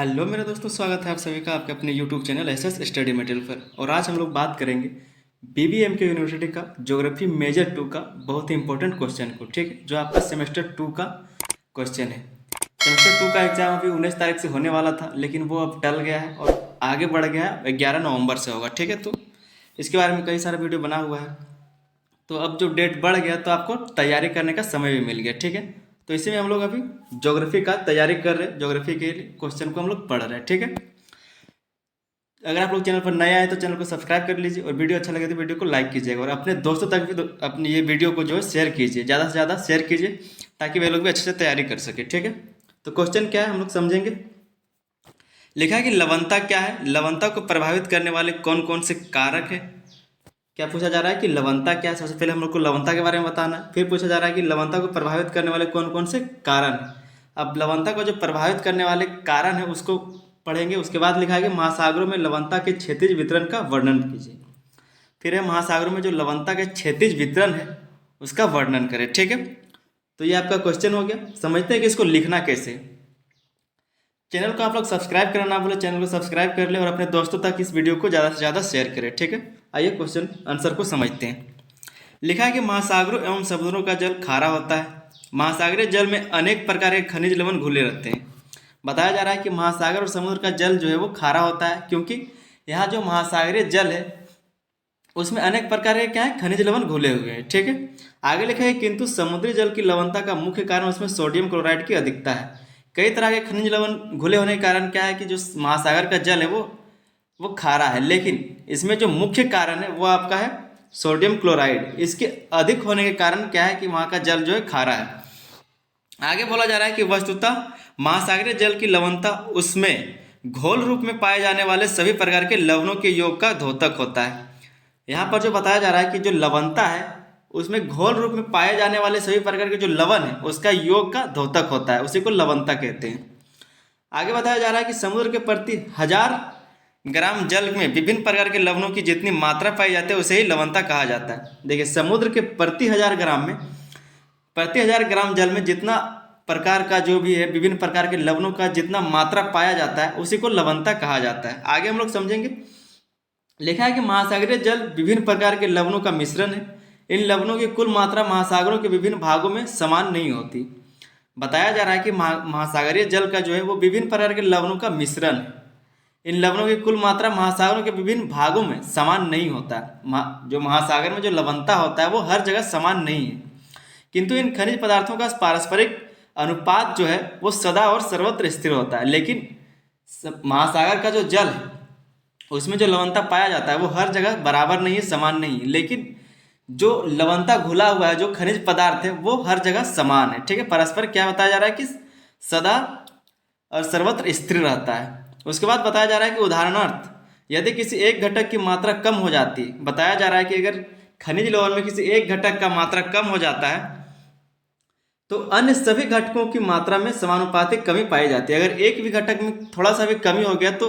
Hello मेरे दोस्तों, स्वागत है आप सभी का आपके अपने YouTube channel SS study material पर। और आज हम लोग बात करेंगे बीबीएमके यूनिवर्सिटी का ज्योग्राफी मेजर 2 का बहुत ही इंपॉर्टेंट क्वेश्चन को। ठीक है, जो आपका सेमेस्टर 2 का क्वेश्चन है। सेमेस्टर 2 का एग्जाम अभी 19 तारीख से होने वाला था, लेकिन वो अब टल गया है और आगे बढ़ गया है, 11 नवंबर से होगा। ठीक है, तो इसके बारे में कई सारा वीडियो बना हुआ है। तो अब जो डेट बढ़ गया तो आपको तैयारी करने का समय भी मिल गया। ठीक है, तो इसी में हम लोग अभी ज्योग्राफी का तैयारी कर रहे हैं। ज्योग्राफी के क्वेश्चन को हम लोग पढ़ रहे हैं। ठीक है, अगर आप लोग चैनल पर नए आए तो चैनल को सब्सक्राइब कर लीजिए और वीडियो अच्छा लगे तो वीडियो को लाइक कीजिएगा और अपने दोस्तों तक भी अपनी ये वीडियो को जो है शेयर कीजिए, ज़्यादा से ज़्यादा शेयर कीजिए ताकि वे लोग भी अच्छे से तैयारी कर सके। ठीक है, तो क्वेश्चन क्या है हम लोग समझेंगे। लिखा है कि लवणता क्या है, लवणता को प्रभावित करने वाले कौन कौन से कारक है। क्या पूछा जा रहा है कि लवणता क्या है। सबसे पहले हम लोग को लवणता के बारे में बताना है, फिर पूछा जा रहा है कि लवणता को प्रभावित करने वाले कौन कौन से कारण हैं। अब लवणता को जो प्रभावित करने वाले कारण है उसको पढ़ेंगे। उसके बाद लिखा है कि महासागरों में लवणता के क्षैतिज वितरण का वर्णन कीजिए। फिर है महासागरों में जो लवणता के क्षैतिज वितरण है उसका वर्णन करें। ठीक है, तो ये आपका क्वेश्चन हो गया। समझते हैं कि इसको लिखना कैसे। चैनल को आप लोग सब्सक्राइब करना ना भूलें, चैनल को सब्सक्राइब कर लें और अपने दोस्तों तक इस वीडियो को ज़्यादा से ज़्यादा शेयर करें। ठीक है, आइए क्वेश्चन आंसर को समझते हैं। लिखा है कि महासागरों एवं समुद्रों का जल खारा होता है। महासागरीय जल में अनेक प्रकार के खनिज लवण घुले रहते हैं। बताया जा रहा है कि महासागर और समुद्र का जल जो है वो खारा होता है, क्योंकि यहाँ जो महासागरीय जल है उसमें अनेक प्रकार के क्या है, खनिज लवण घुले हुए हैं। ठीक है, आगे लिखा है किंतु समुद्री जल की लवणता का मुख्य कारण उसमें सोडियम क्लोराइड की अधिकता है। कई तरह के खनिज लवण घुले होने के कारण क्या है कि जो महासागर का जल है वो खारा है, लेकिन इसमें जो मुख्य कारण है वो आपका है सोडियम क्लोराइड। इसके अधिक होने के कारण क्या है कि वहाँ का जल जो है खारा है। आगे बोला जा रहा है कि वस्तुतः महासागरीय जल की लवणता उसमें घोल रूप में पाए जाने वाले सभी प्रकार के लवणों के योग का द्योतक होता है। यहाँ पर जो बताया जा रहा है कि जो लवणता है उसमें घोल रूप में पाए जाने वाले सभी प्रकार के जो लवण है उसका योग का द्योतक होता है, उसी को लवणता कहते हैं। आगे बताया जा रहा है कि समुद्र के प्रति 1000 ग्राम जल में विभिन्न प्रकार के लवणों की जितनी मात्रा पाई जाती है उसे ही लवणता कहा जाता है। देखिए, समुद्र के प्रति 1000 ग्राम में, प्रति 1000 ग्राम जल में जितना प्रकार का जो भी है विभिन्न प्रकार के लवणों का जितना मात्रा पाया जाता है उसी को लवणता कहा जाता है। आगे हम लोग समझेंगे। लिखा है कि महासागरीय जल विभिन्न प्रकार के लवणों का मिश्रण है। इन लवणों की कुल मात्रा महासागरों के विभिन्न भागों में समान नहीं होती। बताया जा रहा है कि महासागरीय जल का जो है वो विभिन्न प्रकार के लवणों का मिश्रण है। इन लवणों की कुल मात्रा महासागरों के विभिन्न भागों में समान नहीं होता। जो महासागर में जो लवणता होता है वो हर जगह समान नहीं है, किंतु इन खनिज पदार्थों का पारस्परिक अनुपात जो है वो सदा और सर्वत्र स्थिर होता है। लेकिन महासागर का जो जल है उसमें जो लवणता पाया जाता है वो हर जगह बराबर नहीं है, समान नहीं है, लेकिन जो लवणता घुला हुआ है जो खनिज पदार्थ है वो हर जगह समान है। ठीक है, परस्पर क्या बताया जा रहा है कि सदा और सर्वत्र स्थिर रहता है। उसके बाद बताया जा रहा है कि उदाहरणार्थ यदि किसी एक घटक की मात्रा कम हो जाती है, बताया जा रहा है कि अगर खनिज लवण में किसी एक घटक का मात्रा कम हो जाता है तो अन्य सभी घटकों की मात्रा में समानुपातिक कमी पाई जाती है। अगर एक भी घटक में थोड़ा सा भी कमी हो गया तो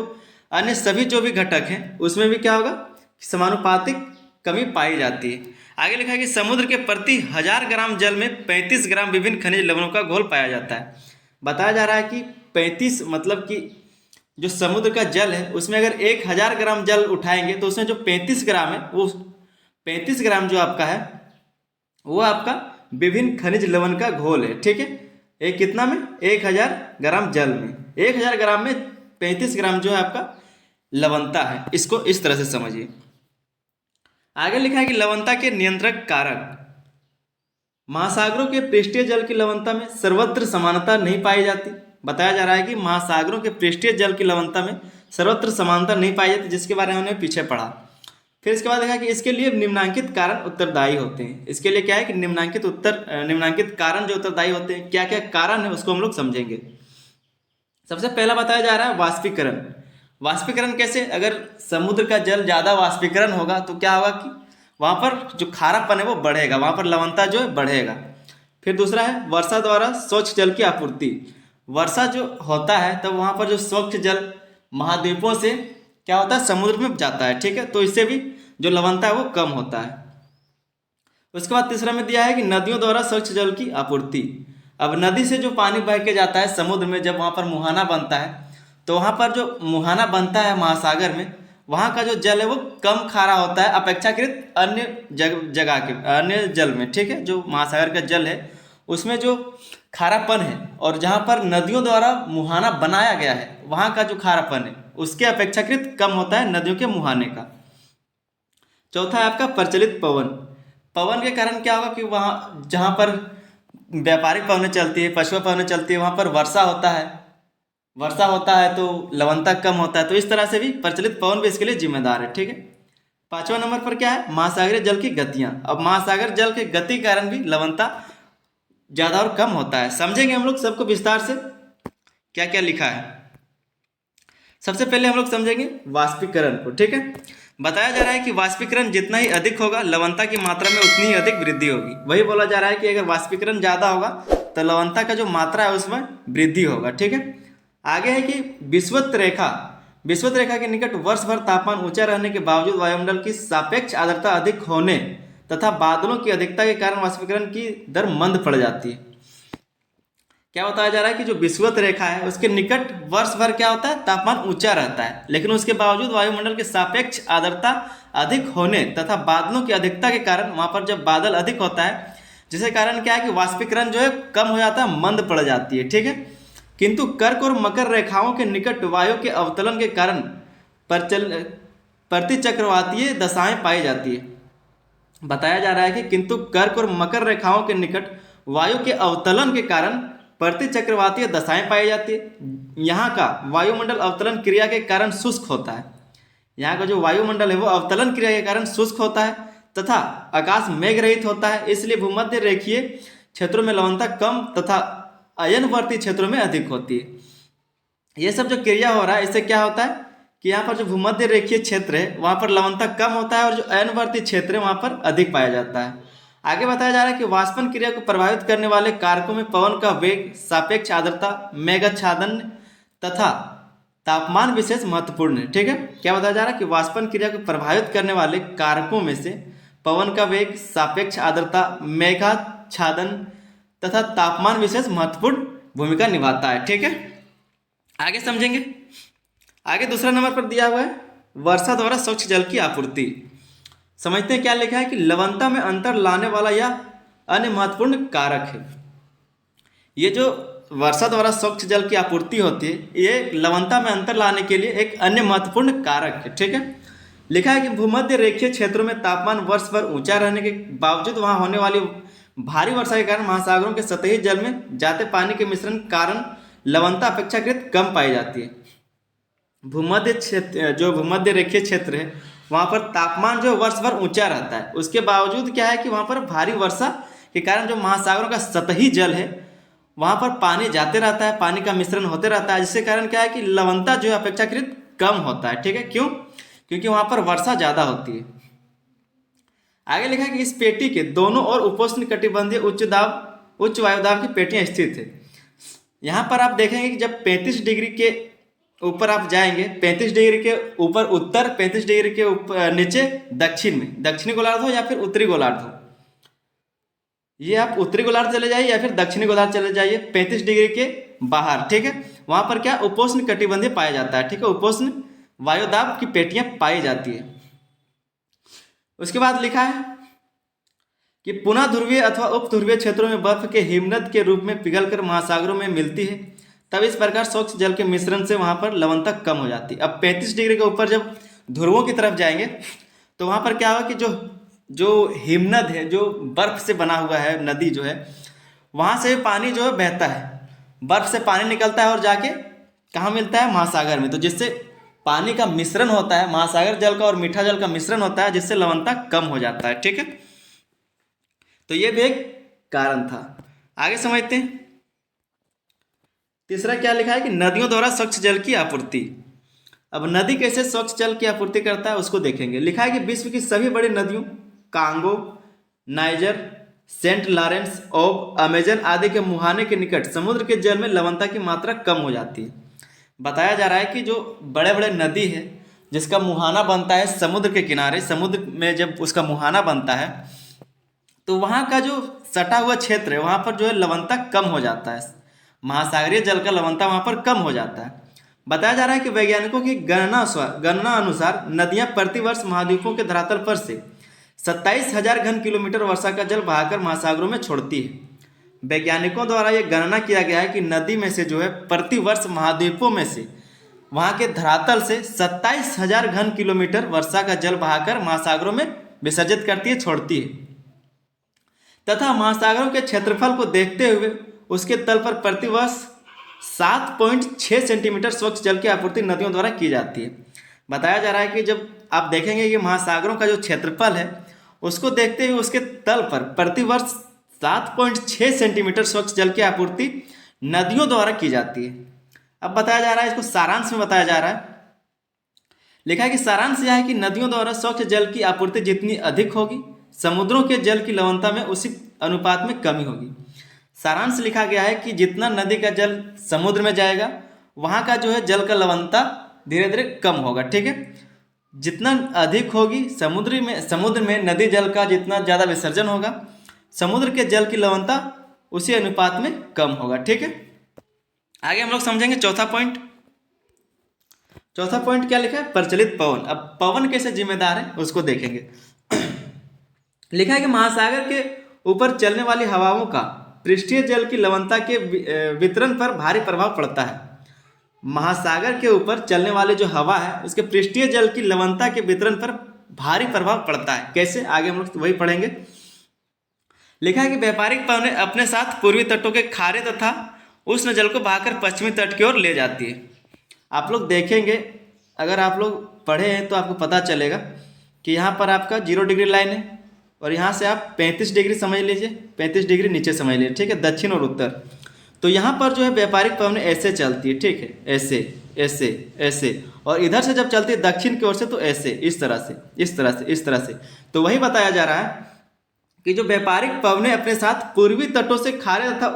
अन्य सभी जो भी घटक हैं उसमें भी क्या होगा, समानुपातिक कमी पाई जाती है। आगे लिखा है कि समुद्र के प्रति 1000 ग्राम जल में 35 ग्राम विभिन्न खनिज लवणों का घोल पाया जाता है। बताया जा रहा है कि 35 मतलब कि जो समुद्र का जल है उसमें अगर 1000 ग्राम जल उठाएंगे तो उसमें जो 35 ग्राम है वो 35 ग्राम जो आपका है वो आपका विभिन्न खनिज लवण का घोल है। ठीक है, एक कितना में, 1000 ग्राम जल में 1000 ग्राम में 35 ग्राम जो है आपका लवणता है। इसको इस तरह से समझिए। आगे लिखा है कि लवणता के नियंत्रक कारक। महासागरों के पृष्ठीय जल की लवणता में सर्वत्र समानता नहीं पाई जाती। बताया जा रहा है कि महासागरों के पृष्ठीय जल की लवणता में सर्वत्र समानता नहीं पाई जाती, जिसके बारे में हमने पीछे पढ़ा। फिर इसके बाद देखा कि इसके लिए निम्नांकित कारण उत्तरदायी होते हैं। इसके लिए क्या है कि निम्नांकित कारण जो उत्तरदायी होते हैं, क्या क्या कारण है उसको हम लोग समझेंगे। सबसे पहला बताया जा रहा है वाष्पीकरण। वाष्पीकरण कैसे, अगर समुद्र का जल ज़्यादा वाष्पीकरण होगा तो क्या होगा कि वहाँ पर जो खारापन है वो बढ़ेगा, वहाँ पर लवणता जो है बढ़ेगा। फिर दूसरा है वर्षा द्वारा स्वच्छ जल की आपूर्ति। वर्षा जो होता है तब वहाँ पर जो स्वच्छ जल महाद्वीपों से क्या होता है, समुद्र में जाता है। ठीक है, तो इससे भी जो लवणता है वो कम होता है। उसके बाद तीसरा में दिया है कि नदियों द्वारा स्वच्छ जल की आपूर्ति। अब नदी से जो पानी बह के जाता है समुद्र में, जब वहाँ पर मुहाना बनता है तो वहाँ पर जो मुहाना बनता है महासागर में, वहाँ का जो जल है वो कम खारा होता है अपेक्षाकृत अन्य जगह के अन्य जल में, ठीक है। जो महासागर का जल है उसमें जो खारापन है, और जहाँ पर नदियों द्वारा मुहाना बनाया गया है वहाँ का जो खारापन है उसके अपेक्षाकृत कम होता है नदियों के मुहाने का। चौथा है आपका प्रचलित पवन। पवन के कारण क्या होगा कि वहाँ जहाँ पर व्यापारिक पवनें चलती है, पशु पवनें चलती है, वहाँ पर वर्षा होता है तो लवणता कम होता है। तो इस तरह से भी प्रचलित पवन भी इसके लिए जिम्मेदार है, ठीक है। पांचवा नंबर पर क्या है, महासागरीय जल की गतियाँ। अब महासागर जल के गति के कारण भी लवणता ज़्यादा और कम होता है। समझेंगे हम लोग सबको विस्तार से क्या क्या लिखा है। सबसे पहले हम लोग समझेंगे वाष्पीकरण को, ठीक है। बताया जा रहा है कि वाष्पीकरण जितना ही अधिक होगा लवणता की मात्रा में उतनी ही अधिक वृद्धि होगी। वही बोला जा रहा है कि अगर वाष्पीकरण ज़्यादा होगा तो लवणता का जो मात्रा है उसमें वृद्धि होगा, ठीक है। आगे है कि विषुवत रेखा के निकट वर्ष भर तापमान ऊंचा रहने के बावजूद वायुमंडल की सापेक्ष आर्द्रता अधिक होने तथा बादलों की अधिकता के कारण वाष्पीकरण की दर मंद पड़ जाती है। क्या बताया जा रहा है कि जो विषुवत रेखा है उसके निकट वर्ष भर क्या होता है, तापमान ऊंचा रहता है, लेकिन उसके बावजूद वायुमंडल के सापेक्ष आर्द्रता अधिक होने तथा बादलों की अधिकता के कारण वहां पर जब बादल अधिक होता है जिसके कारण क्या है कि वाष्पीकरण जो है कम हो जाता है, मंद पड़ जाती है, ठीक है। किंतु कर्क और मकर रेखाओं के निकट वायु के अवतलन के कारण प्रतिचक्रवातीय दशाएं पाई जाती है। बताया जा रहा है कि किंतु कर्क और मकर रेखाओं के निकट वायु के अवतलन के कारण प्रतिचक्रवातीय दशाएं पाई जाती है। यहाँ का वायुमंडल अवतलन क्रिया के कारण शुष्क होता है। यहाँ का जो वायुमंडल है वो अवतलन क्रिया के कारण शुष्क होता है तथा आकाश मेघ रहित होता है। इसलिए भूमध्य रेखीय क्षेत्रों में लवणता कम तथा अयनवर्ती क्षेत्रों में अधिक होती है। ये सब जो क्रिया हो रहा है इससे क्या होता है कि यहाँ पर जो भूमध्य रेखीय क्षेत्र है वहाँ पर लवणता कम होता है और जो अयनवर्ती क्षेत्र है वहाँ पर अधिक पाया जाता है। आगे बताया जा रहा है कि वाष्पन क्रिया को प्रभावित करने वाले कारकों में पवन का वेग, सापेक्ष आर्द्रता, मेघाच्छादन तथा तापमान विशेष महत्वपूर्ण है, ठीक है। क्या बताया जा रहा है कि वाष्पन क्रिया को प्रभावित करने वाले कारकों में से पवन का वेग, सापेक्ष आर्द्रता, मेघाच्छादन तथा तापमान विशेष महत्वपूर्ण भूमिका निभाता है, ठीक है। आगे समझेंगे। आगे दूसरा नंबर पर दिया हुआ है वर्षा द्वारा स्वच्छ जल की आपूर्ति। समझते हैं क्या लिखा है कि लवणता में अंतर लाने वाला यह अन्य महत्वपूर्ण कारक है। ये जो वर्षा द्वारा स्वच्छ जल की आपूर्ति होती है ये लवणता में अंतर लाने के लिए एक अन्य महत्वपूर्ण कारक है, ठीक है। लिखा है कि भूमध्य रेखीय क्षेत्रों में तापमान वर्ष भर ऊंचा रहने के बावजूद वहां होने वाली भारी वर्षा के कारण महासागरों के सतही जल में जाते पानी के मिश्रण के कारण लवणता अपेक्षाकृत कम पाई जाती है। भूमध्य रेखीय क्षेत्र है वहाँ पर तापमान जो वर्ष भर ऊंचा रहता है, उसके बावजूद क्या है कि वहाँ पर भारी वर्षा के कारण जो महासागरों का सतही जल है वहाँ पर पानी जाते रहता है, पानी का मिश्रण होते रहता है, जिसके कारण क्या है कि लवणता जो है अपेक्षाकृत कम होता है, ठीक है। क्यों? क्योंकि वहाँ पर वर्षा ज़्यादा होती है। आगे लिखा है कि इस पेटी के दोनों ओर उपोष्ण कटिबंधीय उच्च वायुदाब की पेटियाँ स्थित है। यहाँ पर आप देखेंगे कि जब 35 डिग्री के ऊपर आप जाएंगे, 35 डिग्री के ऊपर उत्तर, 35 डिग्री के ऊपर नीचे दक्षिण में, दक्षिणी गोलार्ध हो या फिर उत्तरी गोलार्ध हो, ये आप उत्तरी गोलार्ध चले जाइए या फिर दक्षिणी गोलार्ध चले जाइए 35 डिग्री के बाहर, ठीक है। वहां पर क्या उपोष्ण कटिबंधीय पाया जाता है, ठीक है, उपोष्ण वायुदाब की पेटियां पाई जाती है। उसके बाद लिखा है कि पुनः ध्रुवीय अथवा उपध्रुवीय क्षेत्रों में बर्फ के हिमनद के रूप में पिघलकर महासागरों में मिलती है, तब इस प्रकार स्वच्छ जल के मिश्रण से वहां पर लवणता कम हो जाती है। अब 35 डिग्री के ऊपर जब ध्रुवों की तरफ जाएंगे तो वहां पर क्या होगा कि जो हिमनद है, जो बर्फ से बना हुआ है नदी जो है, वहां से पानी जो है बहता है, बर्फ से पानी निकलता है और जाके कहाँ मिलता है, महासागर में। तो जिससे पानी का मिश्रण होता है, महासागर जल का और मीठा जल का मिश्रण होता है, जिससे लवणता कम हो जाता है, ठीक है। तो ये भी एक कारण था। आगे समझते हैं। तीसरा क्या लिखा है कि नदियों द्वारा स्वच्छ जल की आपूर्ति। अब नदी कैसे स्वच्छ जल की आपूर्ति करता है उसको देखेंगे। लिखा है कि विश्व की सभी बड़ी नदियों कांगो, नाइजर, सेंट लॉरेंस, ओब, अमेजन आदि के मुहाने के निकट समुद्र के जल में लवणता की मात्रा कम हो जाती है। बताया जा रहा है कि जो बड़े बड़े नदी है जिसका मुहाना बनता है समुद्र के किनारे, समुद्र में जब उसका मुहाना बनता है तो वहाँ का जो सटा हुआ क्षेत्र है वहाँ पर जो है लवणता कम हो जाता है, महासागरीय जल का लवणता वहाँ पर कम हो जाता है। बताया जा रहा है कि वैज्ञानिकों की गणना अनुसार नदियां प्रतिवर्ष महाद्वीपों के धरातल पर से 27,000 घन किलोमीटर वर्षा का जल बहाकर महासागरों में छोड़ती है। वैज्ञानिकों द्वारा यह गणना किया गया है कि नदी में से जो है प्रतिवर्ष महाद्वीपों में से वहां के धरातल से 27,000 घन किलोमीटर वर्षा का जल बहाकर महासागरों में विसर्जित करती है, छोड़ती है, तथा महासागरों के क्षेत्रफल को देखते हुए उसके तल पर प्रतिवर्ष 7.6 सेंटीमीटर स्वच्छ जल की आपूर्ति नदियों द्वारा की जाती है। बताया जा रहा है कि जब आप देखेंगे कि महासागरों का जो क्षेत्रफल है उसको देखते हुए उसके तल पर प्रतिवर्ष 7.6 सेंटीमीटर स्वच्छ जल की आपूर्ति नदियों द्वारा की जाती है। अब बताया जा रहा है, इसको सारांश में बताया जा रहा है। लिखा है कि सारांश यह है कि नदियों द्वारा स्वच्छ जल की आपूर्ति जितनी अधिक होगी, समुद्रों के जल की लवणता में उसी अनुपात में कमी होगी। सारांश लिखा गया है कि जितना नदी का जल समुद्र में जाएगा वहाँ का जो है जल का लवणता धीरे धीरे कम होगा। ठीक है, जितना अधिक होगी समुद्र में नदी जल का जितना ज़्यादा विसर्जन होगा, समुद्र के जल की लवणता उसी अनुपात में कम होगा। ठीक है, आगे हम लोग समझेंगे चौथा पॉइंट। चौथा पॉइंट क्या लिखा है? प्रचलित पवन। अब पवन कैसे जिम्मेदार है उसको देखेंगे। लिखा है कि महासागर के ऊपर चलने वाली हवाओं का पृष्ठीय जल की लवणता के वितरण पर भारी प्रभाव पड़ता है। महासागर के ऊपर चलने वाली जो हवा है उसके पृष्ठीय जल की लवणता के वितरण पर भारी प्रभाव पड़ता है। कैसे? आगे हम लोग वही पढ़ेंगे। लिखा है कि व्यापारिक पवनें अपने साथ पूर्वी तटों के खारे तथा उष्ण जल को बहाकर पश्चिमी तट की ओर ले जाती है। आप लोग देखेंगे, अगर आप लोग पढ़े हैं तो आपको पता चलेगा कि यहाँ पर आपका 0 डिग्री लाइन है और यहाँ से आप 35 डिग्री समझ लीजिए, 35 डिग्री नीचे समझ लीजिए। ठीक है, दक्षिण और उत्तर। तो यहाँ पर जो है व्यापारिक पवनें ऐसे चलती है। ठीक है, ऐसे ऐसे ऐसे, और इधर से जब चलती है दक्षिण की ओर से तो ऐसे, इस तरह से, इस तरह से, इस तरह से। तो वही बताया जा रहा है कि जो व्यापारिक पवनें अपने साथ पूर्वी तटों से खारे तथा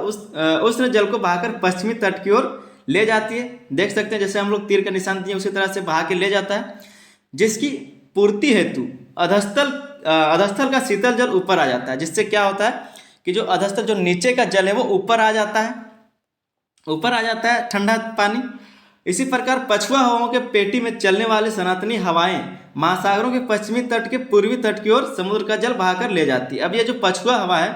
उष्ण जल को बहाकर पश्चिमी तट की ओर ले जाती है। देख सकते हैं जैसे हम लोग तीर का निशान दिए उसी तरह से बहा के ले जाता है, जिसकी पूर्ति हेतु अधस्थल का शीतल जल ऊपर आ जाता है। जिससे क्या होता है कि जो अधस्थल, जो नीचे का जल है वो ऊपर आ जाता है, ऊपर आ जाता है ठंडा पानी। इसी प्रकार पछुआ हवाओं के पेटी में चलने वाली सनातनी हवाएं महासागरों के पश्चिमी तट के पूर्वी तट की ओर समुद्र का जल बहाकर ले जाती है। अब ये जो पछुआ हवा है,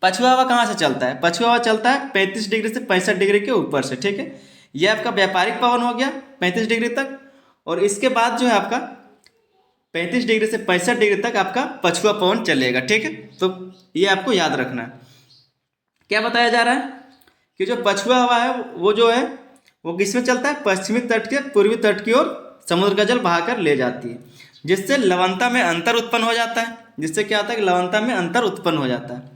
पछुआ हवा कहाँ से चलता है? पछुआ हवा चलता है 35 डिग्री से 65 डिग्री के ऊपर से। ठीक है, ये आपका व्यापारिक पवन हो गया 35 डिग्री तक, और इसके बाद जो है आपका 35 डिग्री से 65 डिग्री तक आपका पछुआ पवन चलेगा। ठीक है, तो ये आपको याद रखना है। क्या बताया जा रहा है कि जो पछुआ हवा है वो जो है वो किसमें चलता है? पश्चिमी तट के पूर्वी तट की ओर समुद्र का जल बहाकर ले जाती है, जिससे लवणता में अंतर उत्पन्न हो जाता है। जिससे क्या होता है कि लवणता में अंतर उत्पन्न हो जाता है।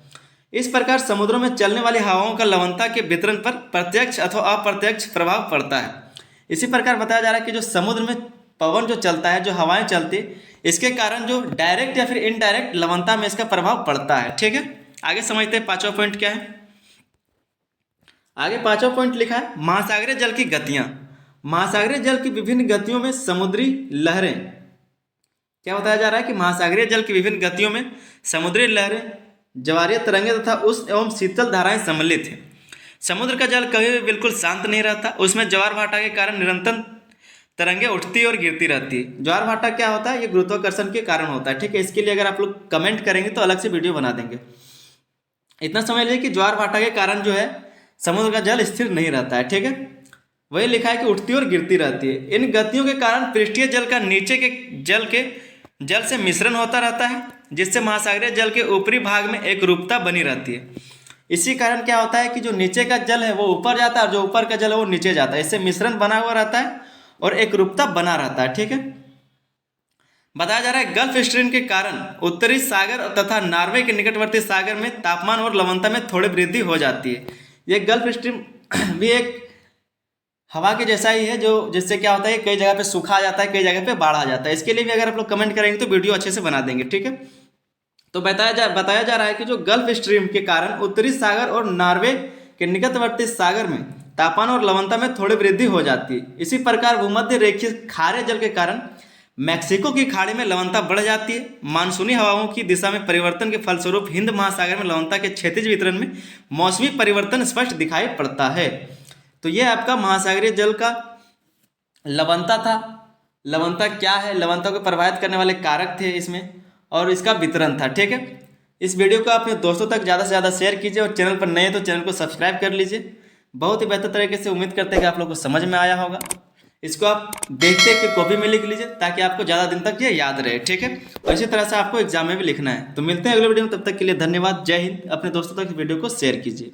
इस प्रकार समुद्रों में चलने वाली हवाओं का लवणता के वितरण पर प्रत्यक्ष अथवा अप्रत्यक्ष प्रभाव पड़ता है। इसी प्रकार बताया जा रहा है कि जो समुद्र में पवन जो चलता है, जो हवाएं चलती है, इसके कारण जो डायरेक्ट या फिर इनडायरेक्ट लवणता में इसका प्रभाव पड़ता है। ठीक है, आगे समझते हैं पांचवा पॉइंट क्या है। आगे पांचवा पॉइंट लिखा है महासागरीय जल की गतियां। महासागरीय जल की विभिन्न गतियों में समुद्री लहरें। क्या बताया जा रहा है कि महासागरीय जल की विभिन्न गतियों में समुद्री लहरें, ज्वारीय तरंगें तथा उष्ण एवं शीतल धाराएं सम्मिलित हैं। समुद्र का जल कभी भी बिल्कुल शांत नहीं रहता, उसमें ज्वार भाटा के कारण निरंतर तरंगें उठती और गिरती रहती है। ज्वार भाटा क्या होता है? ये गुरुत्वाकर्षण के कारण होता है। ठीक है, इसके लिए अगर आप लोग कमेंट करेंगे तो अलग से वीडियो बना देंगे। इतना समझ लीजिए कि ज्वार भाटा के कारण जो है समुद्र का जल स्थिर नहीं रहता है। ठीक है, वही लिखा है कि उठती और गिरती रहती है। इन गतियों के कारण पृष्ठीय जल का नीचे के जल से मिश्रण होता रहता है, जिससे महासागरीय जल के ऊपरी भाग में एक रूपता बनी रहती है। इसी कारण क्या होता है कि जो नीचे का जल है वो ऊपर जाता है और जो ऊपर का जल है वो नीचे जाता है। इससे मिश्रण बना हुआ रहता है और एक रूपता बना रहता है। ठीक है, बताया जा रहा है गल्फ स्ट्रीम के कारण उत्तरी सागर तथा नॉर्वे के निकटवर्ती सागर में तापमान और लवणता में थोड़ी वृद्धि हो जाती है। ये गल्फ स्ट्रीम भी एक हवा के जैसा ही है, जो जिससे क्या होता है कई जगह पे सूखा आ जाता है, कई जगह पे बाढ़ आ जाता है। इसके लिए भी अगर आप लोग कमेंट करेंगे तो वीडियो अच्छे से बना देंगे। ठीक है, तो बताया जा रहा है कि जो गल्फ स्ट्रीम के कारण उत्तरी सागर और नॉर्वे के निकटवर्ती सागर में तापमान और लवणता में थोड़ी वृद्धि हो जाती है। इसी प्रकार भूमध्य रेखीय खारे जल के कारण मैक्सिको की खाड़ी में लवणता बढ़ जाती है। मानसूनी हवाओं की दिशा में परिवर्तन के फलस्वरूप हिंद महासागर में लवणता के क्षैतिज वितरण में मौसमी परिवर्तन स्पष्ट दिखाई पड़ता है। तो ये आपका महासागरीय जल का लवणता था। लवणता क्या है, लवणता को प्रभावित करने वाले कारक थे इसमें, और इसका वितरण था। ठीक है, इस वीडियो को अपने दोस्तों तक ज़्यादा से ज़्यादा शेयर कीजिए, और चैनल पर नए हैं तो चैनल को सब्सक्राइब कर लीजिए। बहुत ही बेहतर तरीके से उम्मीद करते हैं कि आप लोग को समझ में आया होगा। इसको आप देखते कि कॉपी में लिख लीजिए ताकि आपको ज़्यादा दिन तक ये याद रहे। ठीक है, और इसी तरह से आपको एग्जाम में भी लिखना है। तो मिलते हैं अगले वीडियो में, तब तक के लिए धन्यवाद। जय हिंद। अपने दोस्तों तक इस वीडियो को शेयर कीजिए।